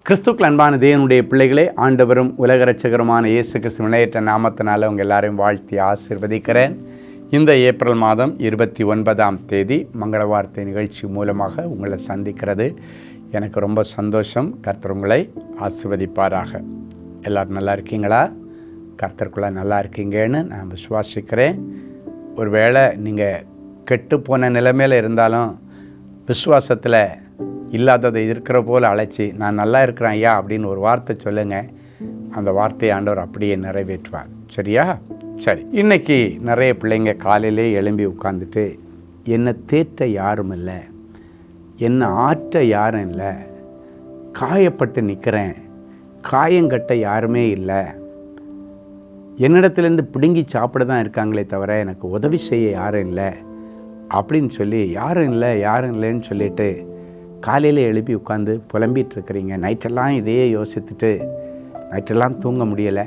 கிறிஸ்துக்கள் அன்பான தேவனுடைய பிள்ளைகளே, ஆண்டவரும் உலக இரட்சகருமான இயேசு கிறிஸ்து விளையற்ற நாமத்தினால உங்கள் எல்லாரையும் வாழ்த்தி ஆசீர்வதிக்கிறேன். இந்த ஏப்ரல் மாதம் 29ஆம் தேதி மங்கள வார்த்தை நிகழ்ச்சி மூலமாக உங்களை சந்திக்கிறது எனக்கு ரொம்ப சந்தோஷம். கர்த்தர் உங்களை ஆசீர்வதிப்பாராக. எல்லோரும் நல்லா இருக்கீங்களா? கர்த்தருக்குள்ளே நல்லா இருக்கீங்கன்னு நான் விசுவாசிக்கிறேன். ஒருவேளை நீங்கள் கெட்டுப்போன நிலைமையில் இருந்தாலும் விசுவாசத்தில் இல்லாததை இருக்கிற போல் அழைச்சி நான் நல்லா இருக்கிறேன் ஐயா அப்படின்னு ஒரு வார்த்தை சொல்லுங்கள். அந்த வார்த்தையை ஆண்டவர் அப்படியே நிறைவேற்றுவார். சரியா? சரி, இன்றைக்கி நிறைய பிள்ளைங்க காலையிலே எழும்பி உட்காந்துட்டு என்னை தேற்ற யாரும் இல்லை, என்னை ஆற்ற யாரும் இல்லை, காயப்பட்டு நிற்கிறேன், காயங்கட்ட யாருமே இல்லை, என்னிடத்துலேருந்து பிடுங்கி சாப்பிட தான் இருக்காங்களே தவிர எனக்கு உதவி செய்ய யாரும் இல்லை அப்படின்னு சொல்லி யாரும் இல்லைன்னு சொல்லிட்டு காலையில் எழுப்பி உட்காந்து புலம்பிகிட்ருக்கிறீங்க. நைட்டெல்லாம் இதையே யோசித்துட்டு நைட்டெல்லாம் தூங்க முடியலை.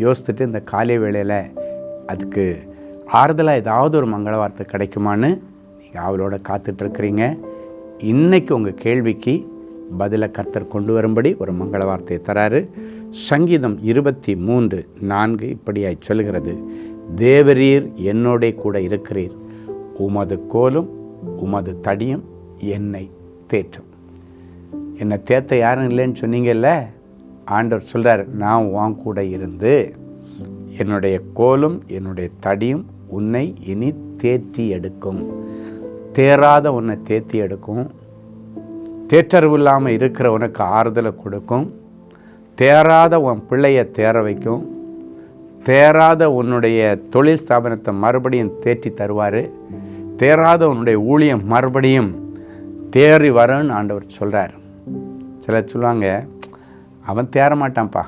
யோசித்துட்டு இந்த காலை வேளையில் அதுக்கு ஆறுதலாக ஏதாவது ஒரு மங்கள வார்த்தை கிடைக்குமான்னு நீங்கள் அவளோட காத்துட்ருக்கிறீங்க. இன்றைக்கி உங்கள் கேள்விக்கு பதிலை கர்த்தர் கொண்டு வரும்படி ஒரு மங்கள வார்த்தையை தராரு. சங்கீதம் 23:4 இப்படியாய் சொல்கிறது: தேவரீர் என்னோட கூட இருக்கிறீர், உமது கோலும் உமது தடியும் என்னை தேற்றும். என்னை தேத்த யாரும் இல்லைன்னு சொன்னீங்கல்ல, ஆண்டவர் சொல்கிறார், நான் உன் கூட இருந்து என்னுடைய கோலும் என்னுடைய தடியும் உன்னை இனி தேற்றி எடுக்கும். தேராத உன்னை தேற்றி எடுக்கும். தேற்றறிவு இல்லாமல் இருக்கிற உனக்கு ஆறுதலை கொடுக்கும். தேராத உன் பிள்ளையை தேர வைக்கும். தேராத உன்னுடைய தொழில் ஸ்தாபனத்தை மறுபடியும் தேற்றி தருவார். தேராத உன்னுடைய ஊழியம் மறுபடியும் தேறி வரன்னு ஆண்டவர் சொல்கிறார். சிலர் சொல்லுவாங்க, அவன் தேர மாட்டான்ப்பா,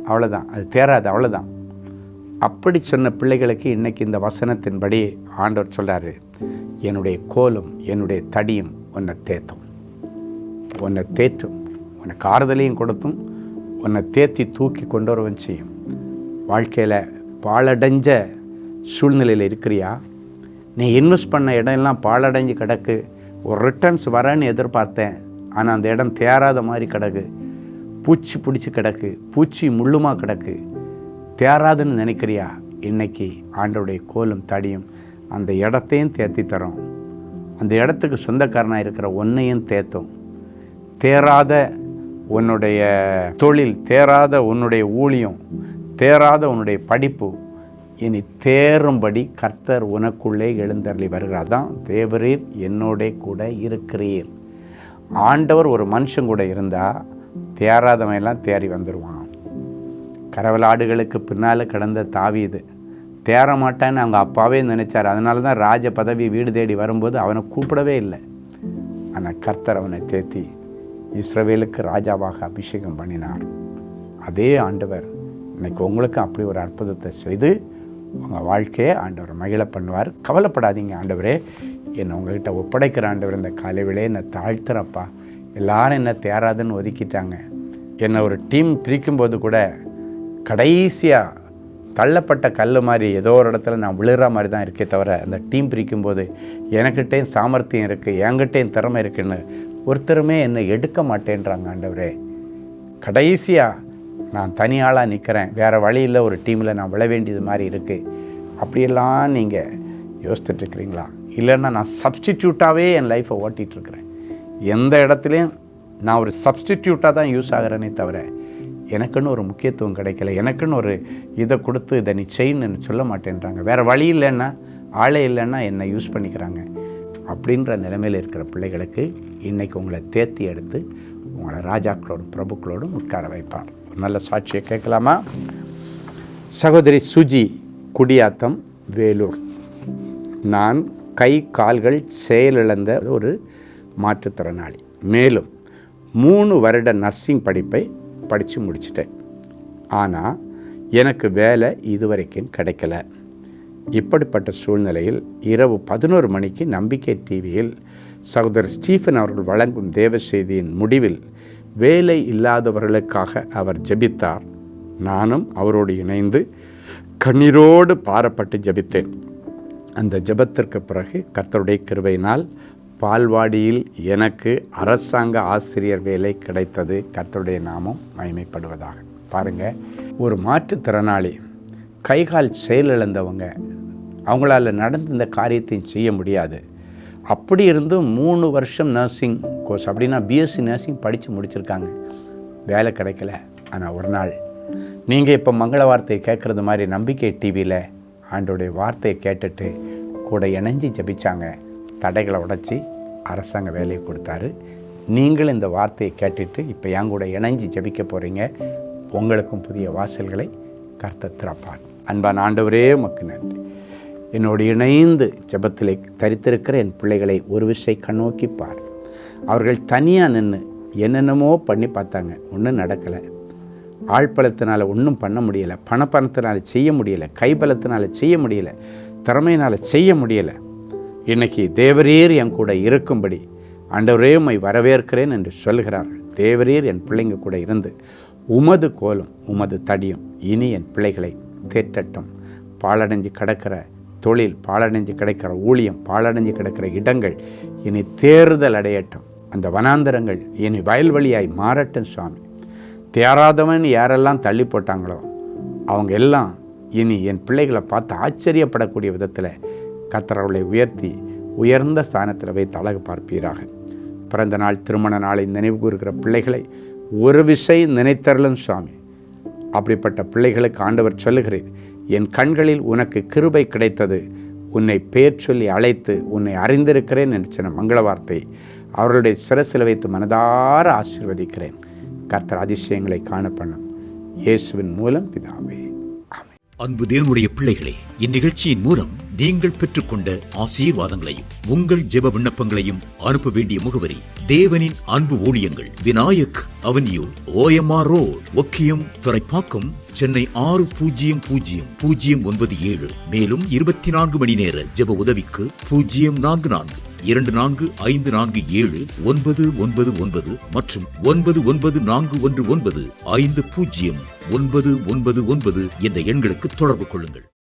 அவ்வளோதான், அது தேராது, அவ்வளோதான். அப்படி சொன்ன பிள்ளைகளுக்கு இன்றைக்கி இந்த வசனத்தின்படி ஆண்டவர் சொல்கிறாரு, என்னுடைய கோலும் என்னுடைய தடியும் உன்னை தேற்றும், உனக்கு ஆறுதலையும் கொடுத்தும் உன்னை தேத்தி தூக்கி கொண்டு வரவும் செய்யும். வாழ்க்கையில் பாழடைஞ்ச சூழ்நிலையில் இருக்கிறியா? நீ இன்வெஸ்ட் பண்ண இடம் எல்லாம் பாழடைஞ்சு கிடக்கு. ஒரு ரிட்டர்ன்ஸ் வரேன்னு எதிர்பார்த்தேன், ஆனால் அந்த இடம் தேராத மாதிரி கிடக்கு, பூச்சி பிடிச்சி கிடக்கு, பூச்சி முள்ளுமாக கிடக்கு, தேராதுன்னு நினைக்கிறியா? இன்றைக்கி ஆண்டவருடைய கோலும் தடியும் அந்த இடத்தையும் தேர்த்தி தரும். அந்த இடத்துக்கு சொந்தக்காரனாக இருக்கிற ஒன்றையும் தேத்தும். தேராத உன்னுடைய தொழில், தேராத உன்னுடைய ஊழியம், தேராத உன்னுடைய படிப்பு இனி தேரும்படி கர்த்தர் உனக்குள்ளே எழுந்தருளி வருகிறார். தான் தேவரீர் என்னோட கூட இருக்கிறீர். ஆண்டவர் ஒரு மனுஷன் கூட இருந்தால் தேராதவெல்லாம் தேறி வந்துடுவான். கரவலாடுகளுக்கு பின்னால் கிடந்த தாவீது தேர மாட்டான்னு அவங்க அப்பாவே நினைச்சார். அதனால தான் ராஜ பதவி வீடு தேடி வரும்போது அவனை கூப்பிடவே இல்லை. ஆனால் கர்த்தர் அவனை தேத்தி இஸ்ரவேலுக்கு ராஜாவாக அபிஷேகம் பண்ணினார். அதே ஆண்டவர் இன்னைக்கு உங்களுக்கு அப்படி ஒரு அற்புதத்தை செய்து உங்கள் வாழ்க்கையை ஆண்டவர் மகிழ பண்ணுவார். கவலைப்படாதீங்க. ஆண்டவரே, என்னை உங்கள்கிட்ட ஒப்படைக்கிற ஆண்டவர், இந்த காலைவிலே என்னை தாழ்த்துறப்பா. எல்லாரும் என்ன தேராதுன்னு ஒதுக்கிட்டாங்க. என்னை ஒரு டீம் பிரிக்கும்போது கூட கடைசியாக தள்ளப்பட்ட கல் மாதிரி ஏதோ ஒரு இடத்துல நான் விழுற மாதிரி தான் இருக்கே தவிர, அந்த டீம் பிரிக்கும்போது எனக்கிட்டேயும் சாமர்த்தியம் இருக்குது, என்கிட்டேயும் திறமை இருக்குன்னு ஒருத்தருமே என்னை எடுக்க மாட்டேன்றாங்க. ஆண்டவரே, கடைசியாக நான் தனியாளாக நிற்கிறேன், வேறு வழியில் ஒரு டீமில் நான் விழ வேண்டியது மாதிரி இருக்குது. அப்படியெல்லாம் நீங்கள் யோசித்துட்ருக்கிறீங்களா? இல்லைன்னா நான் சப்ஸ்டிடியூட்டாகவே என் லைஃப்பை ஓட்டிகிட்ருக்கிறேன். எந்த இடத்துலையும் நான் ஒரு சப்ஸ்டிடியூட்டாக தான் யூஸ் ஆகிறேனே தவிர எனக்குன்னு ஒரு முக்கியத்துவம் கிடைக்கல, எனக்குன்னு ஒரு இதை கொடுத்து இதை நீ செய்யணுன்னு சொல்ல மாட்டேன்றாங்க. வேறு வழி இல்லைன்னா, ஆளே இல்லைன்னா என்னை யூஸ் பண்ணிக்கிறாங்க. அப்படின்ற நிலைமையில் இருக்கிற பிள்ளைகளுக்கு இன்றைக்கி உங்களை தேர்த்தி எடுத்து உங்களை ராஜாக்களோடும் பிரபுக்களோடும் உட்கார வைப்பார். நல்ல சாட்சியை கேட்கலாமா? சகோதரி சுஜி, குடியாத்தம், வேலூர். நான் கை கால்கள் செயலிழந்த ஒரு மாற்றுத்திறனாளி. மேலும் 3 வருட நர்சிங் படிப்பை படித்து முடிச்சிட்டேன். ஆனால் எனக்கு வேலை இதுவரைக்கும் கிடைக்கல. இப்படிப்பட்ட சூழ்நிலையில் இரவு 11 மணிக்கு நம்பிக்கை டிவியில் சகோதரர் ஸ்டீஃபன் அவர்கள் வழங்கும் தேவ செய்தியின் முடிவில் வேலை இல்லாதவர்களுக்காக அவர் ஜெபித்தார். நானும் அவரோடு இணைந்து கண்ணீரோடு பாரப்பட்டு ஜெபித்தேன். அந்த ஜெபத்திற்கு பிறகு கர்த்தருடைய கிருபையினால் பால்வாடியில் எனக்கு அரசாங்க ஆசிரியர் வேலை கிடைத்தது. கர்த்தருடைய நாமம் மகிமைப்படுவதாக. பாருங்கள், ஒரு மாற்றுத்திறனாளி கைகால் செயலிழந்தவங்க, அவங்களால நடந்த இந்த காரியத்தையும் செய்ய முடியாது. அப்படி இருந்தும் 3 வருஷம் நர்சிங் கோர்ஸ், அப்படின்னா பிஎஸ்சி நர்சிங் படித்து முடிச்சிருக்காங்க, வேலை கிடைக்கல. ஆனால் ஒரு நாள் நீங்கள் இப்போ மங்கள வார்த்தையை கேட்குறது மாதிரி நம்பிக்கை டிவியில் ஆண்டோடைய வார்த்தையை கேட்டுட்டு கூட இணைஞ்சி ஜபிச்சாங்க. தடைகளை உடைச்சி அரசாங்க வேலையை கொடுத்தாரு. நீங்களும் இந்த வார்த்தையை கேட்டுட்டு இப்போ என் கூட இணைஞ்சி ஜபிக்க போகிறீங்க. உங்களுக்கும் புதிய வாசல்களை கர்த்தர் திறப்பார். அன்பான ஆண்டவரே, உமக்கு நன்றி. என்னோடு இணைந்து ஜெபத்திலே தரித்திருக்கிற என் பிள்ளைகளை ஒரு விசை கண்ணோக்கி பார். அவர்கள் தனியாக நின்று என்னென்னமோ பண்ணி பார்த்தாங்க, ஒன்றும் நடக்கலை. ஆழ்பலத்தினால் ஒன்றும் பண்ண முடியலை, பணப்பணத்தினால் செய்ய முடியலை, கைபலத்தினால் செய்ய முடியலை, திறமையினால் செய்ய முடியலை. இன்றைக்கி தேவரீர் என் கூட இருக்கும்படி ஆண்டவரே உம்மை வரவேற்கிறேன் என்று சொல்கிறார்கள். தேவரீர் என் பிள்ளைங்க கூட இருந்து உமது கோலும் உமது தடியும் இனி என் பிள்ளைகளை தேற்றட்டும். பாழடைஞ்சு கிடக்கிற தொழில், பாழடைஞ்சு கிடக்கிற ஊழியம், பாழடைஞ்சு கிடக்கிற இடங்கள் இனி தேறுதல் அடையட்டும். அந்த வனாந்தரங்கள் இனி வயல்வெளியாய் மாறட்டும் சுவாமி. தேராதவன் யாரெல்லாம் தள்ளி போட்டாங்களோ அவங்க எல்லாம் இனி என் பிள்ளைகளை பார்த்து ஆச்சரியப்படக்கூடிய விதத்தில் கர்த்தர் அவர்களை உயர்த்தி உயர்ந்த ஸ்தானத்தில் வைத்து அழகு பார்ப்பீராக. பிறந்த நாள், திருமண நாளை நினைவு கூறுகிற பிள்ளைகளை ஒரு விசை நினைத்தருளும் சுவாமி. அப்படிப்பட்ட பிள்ளைகளுக்கு ஆண்டவர் சொல்லுகிறேன், என் கண்களில் உனக்கு கிருபை கிடைத்தது, உன்னை பெயர் சொல்லி அழைத்து உன்னை அறிந்திருக்கிறேன் என்று சொன்ன மங்கள வார்த்தை அவர்களுடைய சிரசில் வைத்து மனதார ஆசீர்வதிக்கிறேன். கர்த்தர் அதிசயங்களை காணப்பண்ணும். இயேசுவின் மூலம் பிதாவே. அன்பு தேவனுடைய பிள்ளைகளே, இந்நிகழ்ச்சியின் மூலம் நீங்கள் பெற்றுக்கொண்ட ஆசீர்வாதங்களையும் உங்கள் ஜெப விண்ணப்பங்களையும் அனுப்ப வேண்டிய முகவரி: தேவனின் அன்பு ஊழியங்கள், Vinayak avenue, OMR road, Okkiyam, Thoraipakkam, Chennai 600097. மேலும் 24 மணி நேர ஜெப உதவிக்கு 04424579999 மற்றும் 9941150999 என்ற எண்களுக்கு தொடர்பு கொள்ளுங்கள்.